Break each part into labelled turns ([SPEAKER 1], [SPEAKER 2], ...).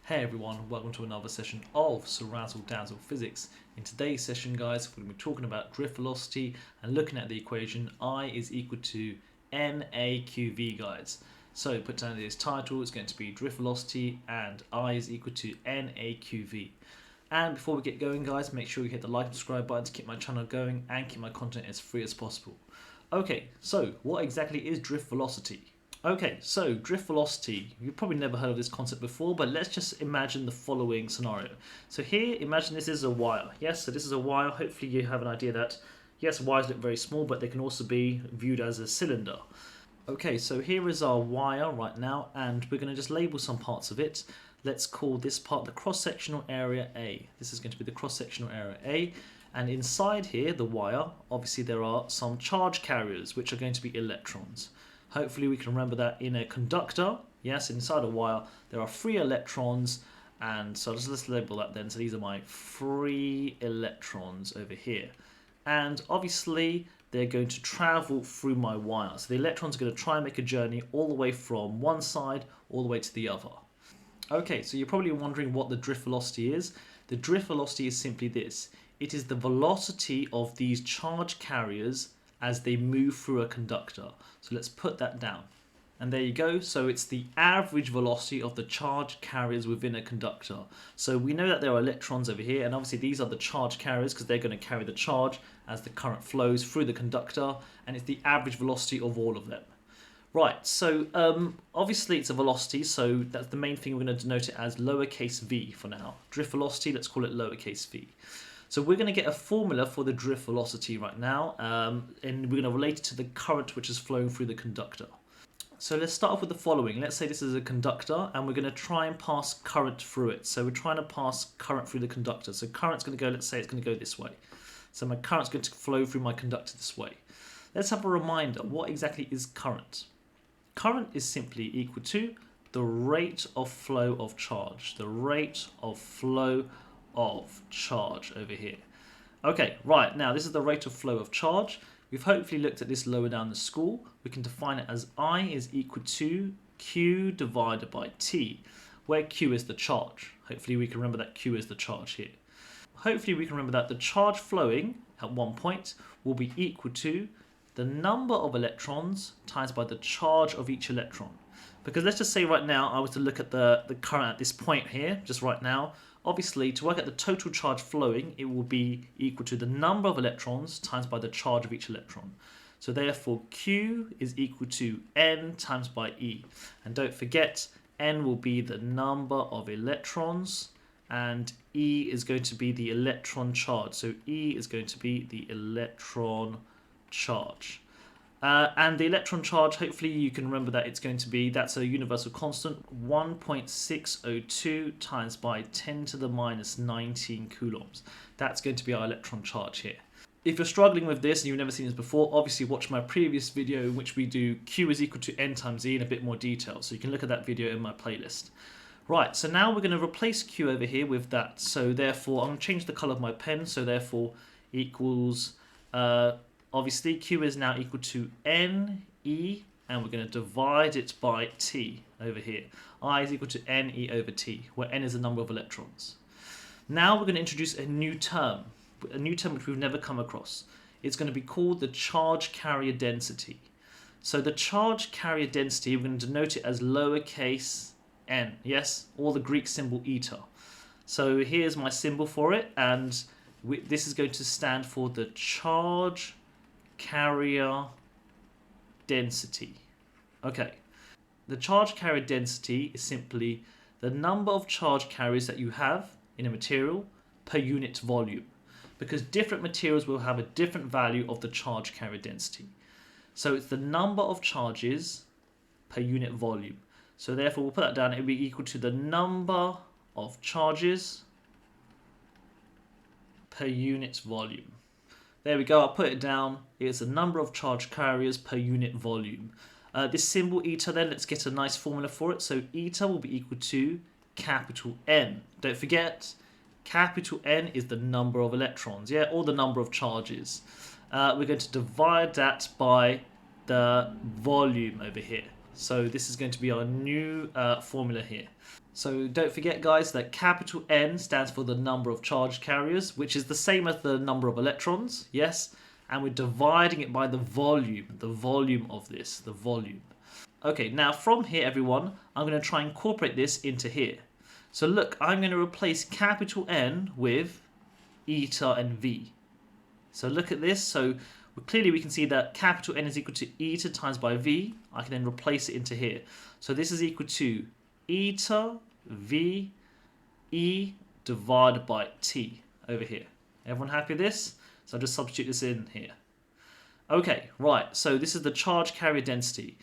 [SPEAKER 1] Hey everyone, welcome to another session of Ceerazzledazzle Physics. In today's session, guys, we're going to be talking about drift velocity and looking at the equation I is equal to ηAvq, guys. So put down this title, it's going to be drift velocity and I is equal to ηAvq. And before we get going, guys, make sure you hit the like and subscribe button to keep my channel going and keep my content as free as possible. Okay, so what exactly is drift velocity? Okay, so drift velocity, you've probably never heard of this concept before, but let's just imagine the following scenario. So here, imagine this is a wire. Yes, so this is a wire. Hopefully you have an idea that, yes, wires look very small, but they can also be viewed as a cylinder. Okay, so here is our wire right now, and we're going to just label some parts of it. Let's call this part the cross-sectional area A. This is going to be the cross-sectional area A. And inside here, the wire, obviously there are some charge carriers, which are going to be electrons. Hopefully we can remember that in a conductor, yes, inside a wire, there are free electrons, and so let's label that then. So these are my free electrons over here. And obviously they're going to travel through my wire. So the electrons are going to try and make a journey all the way from one side all the way to the other. Okay, so you're probably wondering what the drift velocity is. The drift velocity is simply this. It is the velocity of these charge carriers as they move through a conductor. So let's put that down. And there you go. So it's the average velocity of the charge carriers within a conductor. So we know that there are electrons over here, and obviously these are the charge carriers because they're going to carry the charge as the current flows through the conductor, and it's the average velocity of all of them. Right, so obviously it's a velocity, so that's the main thing. We're going to denote it as lowercase v for now. Drift velocity, let's call it lowercase v. So we're going to get a formula for the drift velocity right now, and we're going to relate it to the current which is flowing through the conductor. So let's start off with the following. Let's say this is a conductor, and we're going to try and pass current through it. So we're trying to pass current through the conductor. So current's going to go, let's say it's going to go this way. So my current's going to flow through my conductor this way. Let's have a reminder. What exactly is current? Current is simply equal to the rate of flow of charge. The rate of flow of charge over here. Okay, right, now this is the rate of flow of charge. We've hopefully looked at this lower down the school. We can define it as I is equal to Q divided by T, where Q is the charge. Hopefully we can remember that Q is the charge here. Hopefully we can remember that the charge flowing at one point will be equal to the number of electrons times by the charge of each electron. Because let's just say right now I was to look at the current at this point here, just right now. Obviously, to work out the total charge flowing, it will be equal to the number of electrons times by the charge of each electron. So therefore, Q is equal to N times by E. And don't forget, N will be the number of electrons, and E is going to be the electron charge. So E is going to be the electron charge. And the electron charge, hopefully you can remember that it's going to be, that's a universal constant, 1.602 times by 10 to the minus 19 coulombs. That's going to be our electron charge here. If you're struggling with this and you've never seen this before, obviously watch my previous video in which we do Q is equal to N times E in a bit more detail. So you can look at that video in my playlist. Right, so now we're going to replace Q over here with that. So therefore, I'm going to change the color of my pen. So therefore equals... obviously, Q is now equal to NE, and we're going to divide it by T over here. I is equal to NE over T, where N is the number of electrons. Now we're going to introduce a new term which we've never come across. It's going to be called the charge carrier density. So the charge carrier density, we're going to denote it as lowercase n, yes, or the Greek symbol eta. So here's my symbol for it, and this is going to stand for the charge carrier density. Okay, the charge carrier density is simply the number of charge carriers that you have in a material per unit volume, because different materials will have a different value of the charge carrier density. So it's the number of charges per unit volume. So therefore we'll put that down. It will be equal to the number of charges per unit volume. There we go, I'll put it down. It's the number of charge carriers per unit volume. This symbol eta then, let's get a nice formula for it. So eta will be equal to capital N. Don't forget, capital N is the number of electrons, yeah, or the number of charges. We're going to divide that by the volume over here. So this is going to be our new formula here. So don't forget, guys, that capital N stands for the number of charge carriers, which is the same as the number of electrons, yes? And we're dividing it by the volume of this, the volume. Okay, now from here, everyone, I'm going to try and incorporate this into here. So look, I'm going to replace capital N with eta and V. So look at this. So clearly we can see that capital N is equal to eta times by V. I can then replace it into here. So this is equal to eta V E divided by T over here. Everyone happy with this? So I'll just substitute this in here. Okay, right, so this is the charge carrier density.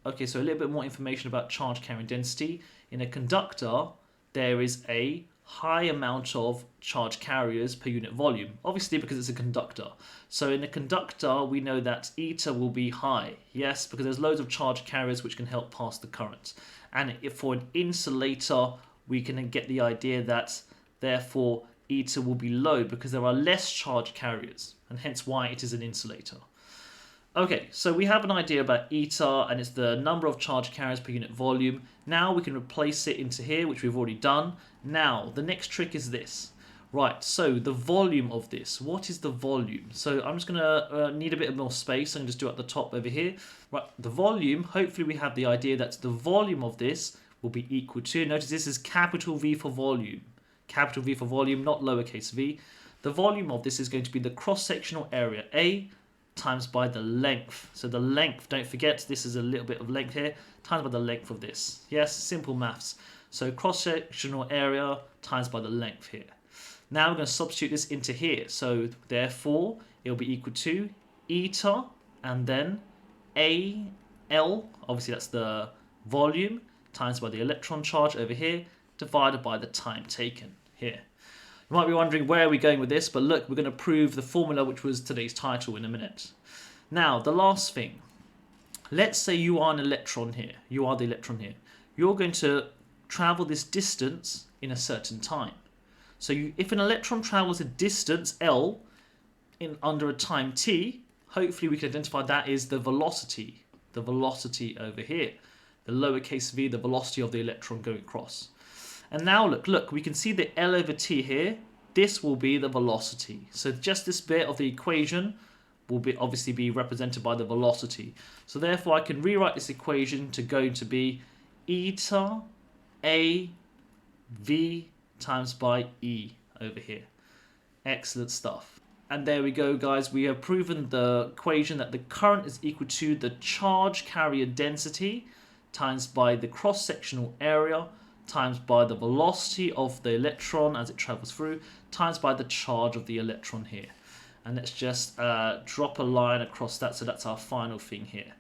[SPEAKER 1] Okay, so a little bit more information about charge carrier density. In a conductor, there is a high amount of charge carriers per unit volume, obviously because it's a conductor. So in a conductor, we know that eta will be high, yes, because there's loads of charge carriers which can help pass the current. And if for an insulator, we can get the idea that therefore eta will be low because there are less charge carriers, and hence why it is an insulator. Okay, so we have an idea about eta, and it's the number of charge carriers per unit volume. Now we can replace it into here, which we've already done. Now, the next trick is this. Right, so the volume of this. What is the volume? So I'm just going to need a bit more space. I'm going to just do it at the top over here. Right, the volume, hopefully we have the idea that the volume of this will be equal to, notice this is capital V for volume. Capital V for volume, not lowercase v. The volume of this is going to be the cross-sectional area A times by the length. So the length, don't forget, this is a little bit of length here, times by the length of this. Yes, simple maths. So cross-sectional area times by the length here. Now we're going to substitute this into here. So therefore, it will be equal to eta and then AL, obviously that's the volume, times by the electron charge over here, divided by the time taken here. You might be wondering where are we going with this, but look, we're going to prove the formula which was today's title in a minute. Now, the last thing. Let's say you are an electron here. You are the electron here. You're going to travel this distance in a certain time. So if an electron travels a distance L in under a time t, hopefully we can identify that is the velocity over here. The lowercase v, the velocity of the electron going across. And now look, we can see the L over T here. This will be the velocity. So just this bit of the equation will obviously be represented by the velocity. So therefore I can rewrite this equation to go to be eta A V times by E over here. Excellent stuff. And there we go, guys. We have proven the equation that the current is equal to the charge carrier density times by the cross-sectional area times by the velocity of the electron as it travels through, times by the charge of the electron here. And let's just drop a line across that, so that's our final thing here.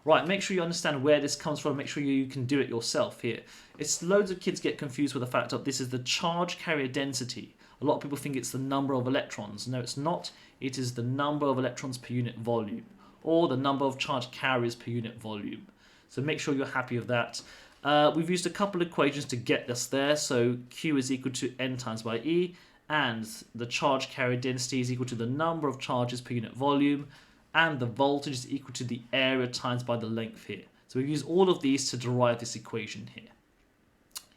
[SPEAKER 1] Right, make sure you understand where this comes from, make sure you can do it yourself here. It's loads of kids get confused with the fact that this is the charge carrier density. A lot of people think it's the number of electrons. No, it's not. It is the number of electrons per unit volume, or the number of charge carriers per unit volume. So make sure you're happy with that. We've used a couple of equations to get us there. So Q is equal to N times by E, and the charge carrier density is equal to the number of charges per unit volume, and the voltage is equal to the area times by the length here. So we've used all of these to derive this equation here.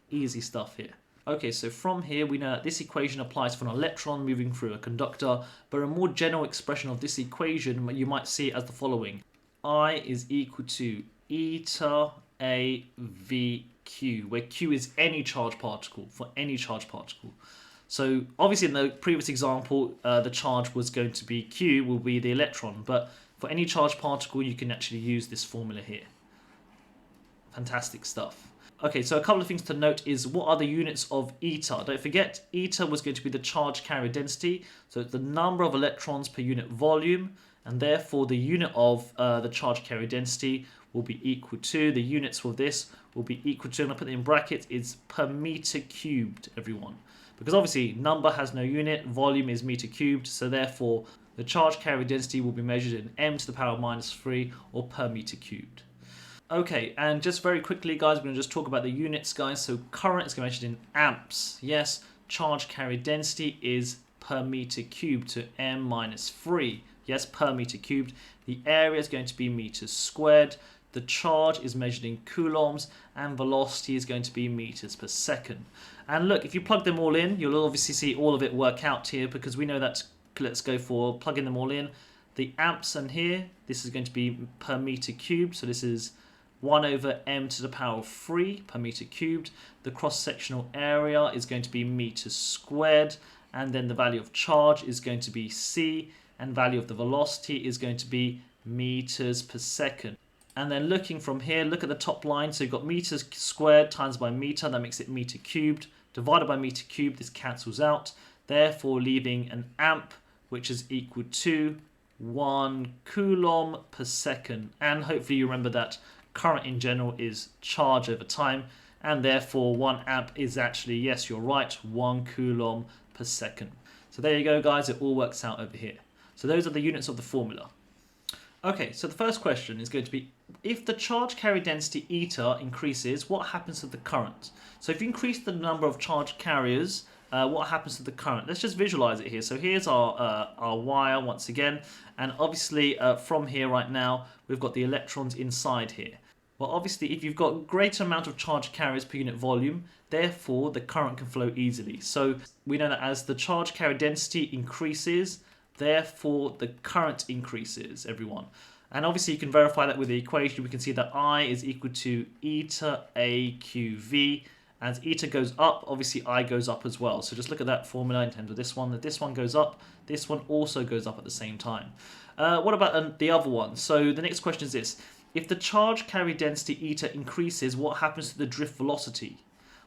[SPEAKER 1] Easy stuff here. Okay, so from here we know that this equation applies for an electron moving through a conductor, but a more general expression of this equation you might see it as the following. I is equal to eta AVQ, where Q is any charge particle, for any charge particle. So obviously in the previous example, the charge was going to be Q, will be the electron, but for any charge particle, you can actually use this formula here. Fantastic stuff. Okay, so a couple of things to note is what are the units of eta? Don't forget, eta was going to be the charge carrier density, so it's the number of electrons per unit volume, and therefore the unit of the charge carrier density will be equal to, the units for this will be equal to, and I put it in brackets, is per meter cubed, everyone. Because obviously number has no unit, volume is meter cubed, so therefore the charge carrier density will be measured in m to the power minus 3 or per meter cubed. Okay, and just very quickly, guys, we're going to just talk about the units, guys. So current is going to be measured in amps. Yes, charge carrier density is per meter cubed to m minus 3. Yes, per meter cubed. The area is going to be meters squared. the charge is measured in coulombs, and velocity is going to be meters per second. And look, if you plug them all in, you'll obviously see all of it work out here, because we know that, let's go for plugging them all in. The amps in here, this is going to be per meter cubed, so this is 1 over m to the power of 3 per meter cubed. The cross-sectional area is going to be meters squared, and then the value of charge is going to be c, and value of the velocity is going to be meters per second. And then looking from here, look at the top line. So you've got meters squared times by meter, that makes it meter cubed. Divided by meter cubed, this cancels out, therefore leaving an amp, which is equal to 1 coulomb per second. And hopefully you remember that current in general is charge over time, and therefore 1 amp is actually, yes, you're right, 1 coulomb per second. So there you go, guys, it all works out over here. So those are the units of the formula. Okay, so the first question is going to be, if the charge carrier density eta increases, what happens to the current? So if you increase the number of charge carriers, what happens to the current? Let's just visualize it here. So here's our wire once again, and obviously from here right now, we've got the electrons inside here. Well, obviously, if you've got greater amount of charge carriers per unit volume, therefore the current can flow easily. So we know that as the charge carrier density increases, therefore the current increases, everyone. And obviously you can verify that with the equation. We can see that I is equal to ηAvq. As eta goes up, obviously I goes up as well. So just look at that formula in terms of this one. That this one goes up, this one also goes up at the same time. What about the other one? So the next question is this. If the charge carrier density eta increases, what happens to the drift velocity?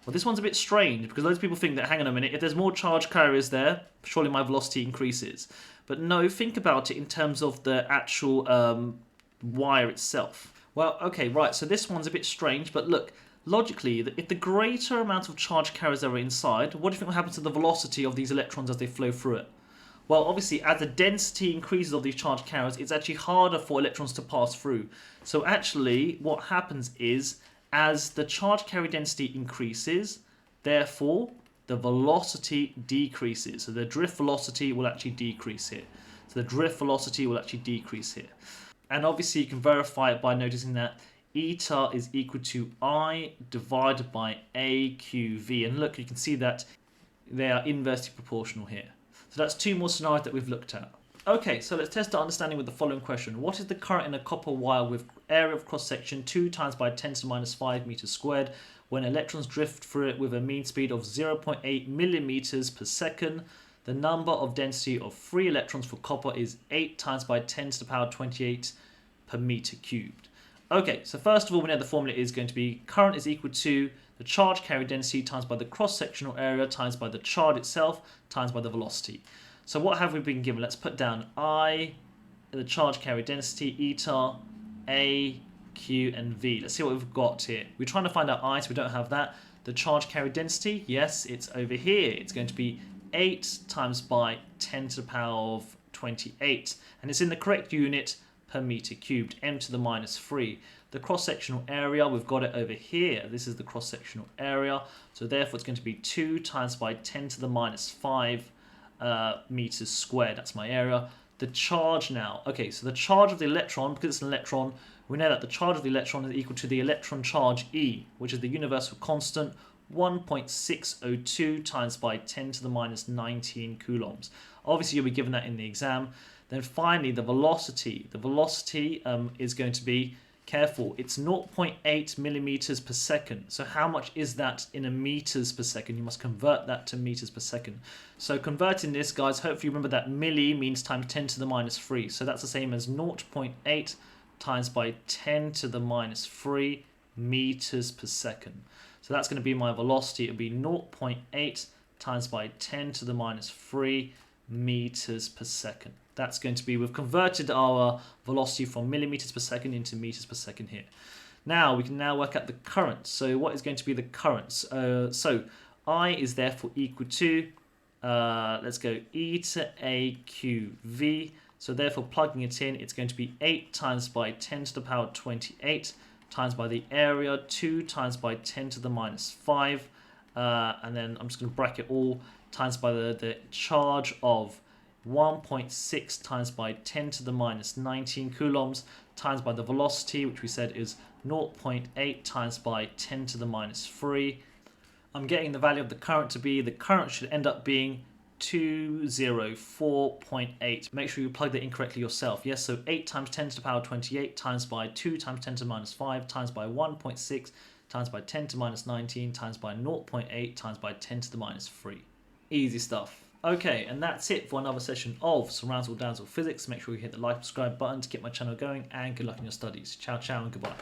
[SPEAKER 1] Well, this one's a bit strange, because loads of people think that, hang on a minute, if there's more charge carriers there, surely my velocity increases. But no, think about it in terms of the actual wire itself. Well, okay, right, so this one's a bit strange, but look, logically, if the greater amount of charge carriers are inside, what do you think will happen to the velocity of these electrons as they flow through it? Well, obviously, as the density increases of these charge carriers, it's actually harder for electrons to pass through. So actually, what happens is, as the charge carrier density increases, therefore, the velocity decreases. So the drift velocity will actually decrease here. So the drift velocity will actually decrease here. And obviously, you can verify it by noticing that eta is equal to I divided by AQV. And look, you can see that they are inversely proportional here. So that's 2 more scenarios that we've looked at. Okay, so let's test our understanding with the following question. What is the current in a copper wire with area of cross-section 2 times by 10 to the minus 5 meters squared when electrons drift through it with a mean speed of 0.8 millimeters per second? The number of density of free electrons for copper is 8 times by 10 to the power 28 per meter cubed. Okay, so first of all, we know the formula is going to be current is equal to the charge carrier density times by the cross-sectional area times by the charge itself times by the velocity. So what have we been given? Let's put down I, the charge carrier density, eta, A, Q, and V. Let's see what we've got here. We're trying to find out I, so we don't have that. The charge carrier density, yes, it's over here. It's going to be 8 times by 10 to the power of 28. And it's in the correct unit per meter cubed, m to the minus 3. The cross-sectional area, we've got it over here. This is the cross-sectional area. So therefore, it's going to be 2 times by 10 to the minus 5 meters squared. That's my area. The charge now. Okay, so the charge of the electron, because it's an electron, we know that the charge of the electron is equal to the electron charge E, which is the universal constant, 1.602 times by 10 to the minus 19 coulombs. Obviously, you'll be given that in the exam. Then finally, the velocity. The velocity is going to be, careful, it's 0.8 millimeters per second. So how much is that in a meters per second? You must convert that to meters per second. So converting this, guys, hopefully remember that milli means times 10 to the minus 3. So that's the same as 0.8 times by 10 to the minus 3 meters per second. So that's going to be my velocity. It'll be 0.8 times by 10 to the minus 3 meters per second. That's going to be, we've converted our velocity from millimeters per second into meters per second here. Now, we can now work out the current. So what is going to be the current? So I is therefore equal to, let's go, eta AQV. So therefore, plugging it in, it's going to be 8 times by 10 to the power 28 times by the area, 2 times by 10 to the minus 5. And then I'm just going to bracket all times by the charge of 1.6 times by 10 to the minus 19 coulombs times by the velocity, which we said is 0.8 times by 10 to the minus 3. I'm getting the value of the current to be, the current should end up being 204.8. Make sure you plug that in correctly yourself. Yes, so 8 times 10 to the power 28 times by 2 times 10 to the minus 5 times by 1.6 times by 10 to the minus 19 times by 0.8 times by 10 to the minus 3. Easy stuff. Okay, and that's it for another session of Ceerazzledazzle Physics. Make sure you hit the like, subscribe button to get my channel going, and good luck in your studies. Ciao, ciao, and goodbye.